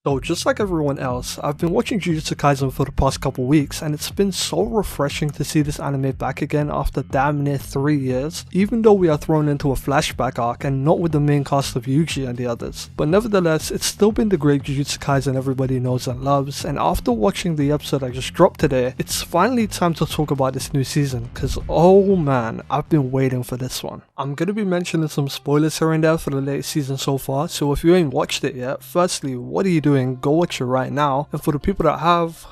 So just like everyone else, I've been watching Jujutsu Kaisen for the past couple weeks, and it's been so refreshing to see this anime back again after damn near 3 years, even though we are thrown into a flashback arc and not with the main cast of Yuji and the others. But nevertheless, it's still been the great Jujutsu Kaisen everybody knows and loves, and after watching the episode I just dropped today, it's finally time to talk about this new season, cause oh man, I've been waiting for this one. I'm gonna be mentioning some spoilers here and there for the latest season so far, so if you ain't watched it yet, firstly, what are you doing? Go watch it right now, and for the people that have,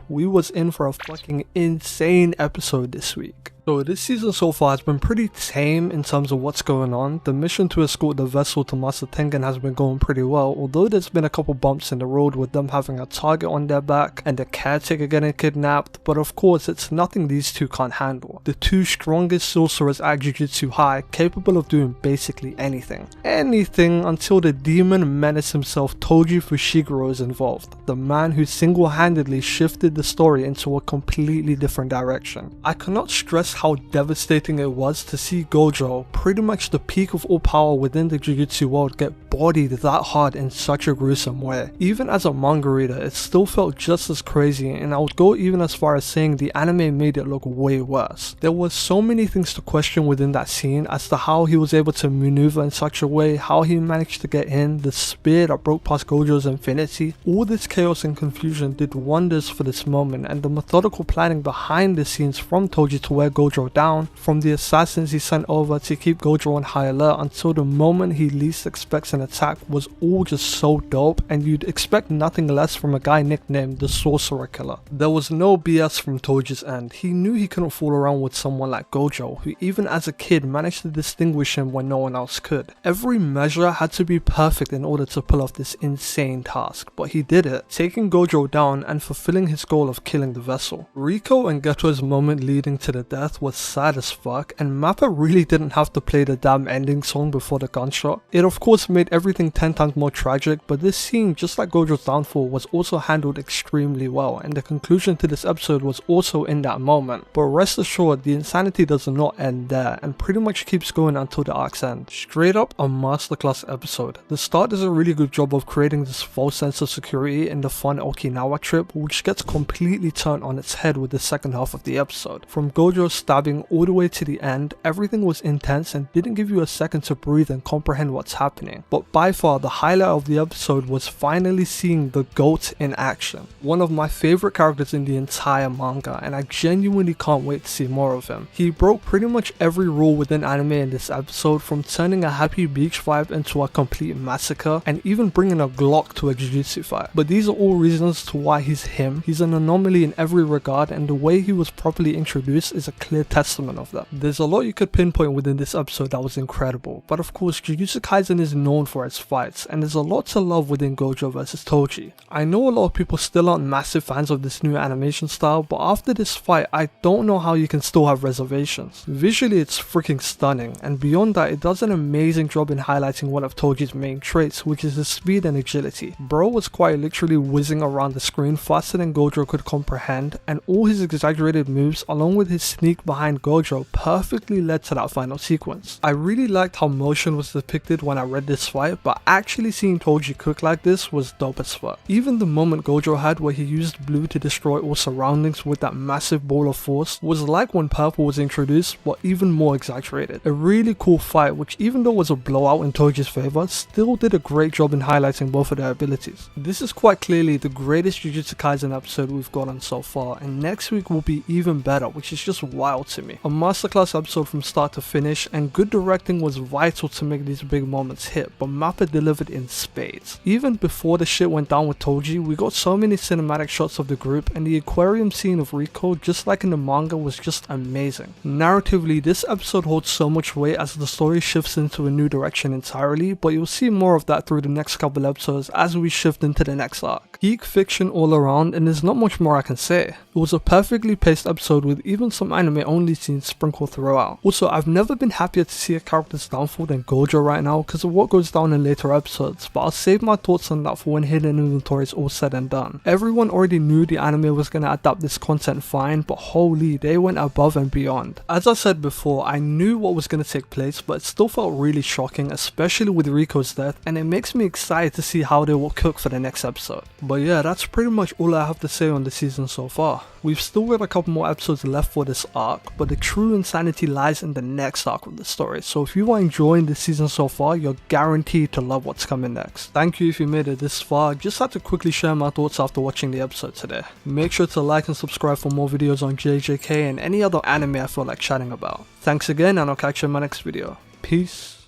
we was in for a fucking insane episode this week. So this season so far has been pretty tame in terms of what's going on. The mission to escort the vessel to Master Tengen has been going pretty well, although there's been a couple bumps in the road with them having a target on their back and the caretaker getting kidnapped, but of course it's nothing these two can't handle. The two strongest sorcerers at Jujutsu High, capable of doing basically anything. Anything until the demon menace himself Toji Fushiguro is involved, the man who single-handedly shifted the story into a completely different direction. I cannot stress how devastating it was to see Gojo, pretty much the peak of all power within the Jujutsu world, get bodied that hard in such a gruesome way. Even as a manga reader, it still felt just as crazy, and I would go even as far as saying the anime made it look way worse. There were so many things to question within that scene as to how he was able to maneuver in such a way, how he managed to get in, the spear that broke past Gojo's infinity. All this chaos and confusion did wonders for this moment, and the methodical planning behind the scenes from Toji to wear Gojo down, from the assassins he sent over to keep Gojo on high alert until the moment he least expects an attack, was all just so dope, and you'd expect nothing less from a guy nicknamed the Sorcerer Killer. There was no BS from Toji's end. He knew he couldn't fool around with someone like Gojo, who even as a kid managed to distinguish him when no one else could. Every measure had to be perfect in order to pull off this insane task, but he did it, taking Gojo down and fulfilling his goal of killing the vessel. Riko and Geto's moment leading to the death was sad as fuck, and Mappa really didn't have to play the damn ending song before the gunshot. It of course made everything 10 times more tragic, but this scene, just like Gojo's downfall, was also handled extremely well, and the conclusion to this episode was also in that moment. But rest assured, the insanity does not end there, and pretty much keeps going until the arc's end. Straight up a masterclass episode. The start does a really good job of creating this false sense of security in the fun Okinawa trip, which gets completely turned on its head with the second half of the episode. From Gojo's stabbing all the way to the end, everything was intense and didn't give you a second to breathe and comprehend what's happening. But by far the highlight of the episode was finally seeing the GOAT in action. One of my favorite characters in the entire manga, and I genuinely can't wait to see more of him. He broke pretty much every rule within anime in this episode, from turning a happy beach vibe into a complete massacre, and even bringing a Glock to a Jujutsu fight. But these are all reasons to why he's him. He's an anomaly in every regard, and the way he was properly introduced is a clear testament of that. There's a lot you could pinpoint within this episode that was incredible, but of course Jujutsu Kaisen is known for its fights, and there's a lot to love within Gojo vs Toji. I know a lot of people still aren't massive fans of this new animation style, but after this fight I don't know how you can still have reservations. Visually it's freaking stunning, and beyond that it does an amazing job in highlighting one of Toji's main traits, which is his speed and agility. Bro was quite literally whizzing around the screen faster than Gojo could comprehend, and all his exaggerated moves along with his sneak behind Gojo perfectly led to that final sequence. I really liked how motion was depicted when I read this fight, but actually seeing Toji cook like this was dope as fuck. Even the moment Gojo had where he used blue to destroy all surroundings with that massive ball of force was like when purple was introduced, but even more exaggerated. A really cool fight, which even though was a blowout in Toji's favor, still did a great job in highlighting both of their abilities. This is quite clearly the greatest Jujutsu Kaisen episode we've gotten so far, and next week will be even better, which is just wild to me. A masterclass episode from start to finish, and good directing was vital to make these big moments hit, but Mappa delivered in spades. Even before the shit went down with Toji, we got so many cinematic shots of the group, and the aquarium scene of Riko, just like in the manga, was just amazing. Narratively, this episode holds so much weight as the story shifts into a new direction entirely, but you'll see more of that through the next couple episodes as we shift into the next arc. Geek fiction all around, happened and there's not much more I can say. It was a perfectly paced episode with even some anime only scenes sprinkled throughout. Also, I've never been happier to see a character's downfall than Gojo right now because of what goes down in later episodes, but I'll save my thoughts on that for when Hidden Inventory is all said and done. Everyone already knew the anime was going to adapt this content fine, but holy, they went above and beyond. As I said before, I knew what was going to take place, but it still felt really shocking, especially with Riko's death, and it makes me excited to see how they will cook for the next episode. But yeah, that's pretty much all I have to say on the season so far. We've still got a couple more episodes left for this arc, but the true insanity lies in the next arc of the story, so if you are enjoying this season so far, you're guaranteed to love what's coming next. Thank you if you made it this far. Just had to quickly share my thoughts after watching the episode today. Make sure to like and subscribe for more videos on JJK and any other anime I feel like chatting about. Thanks again, and I'll catch you in my next video. Peace.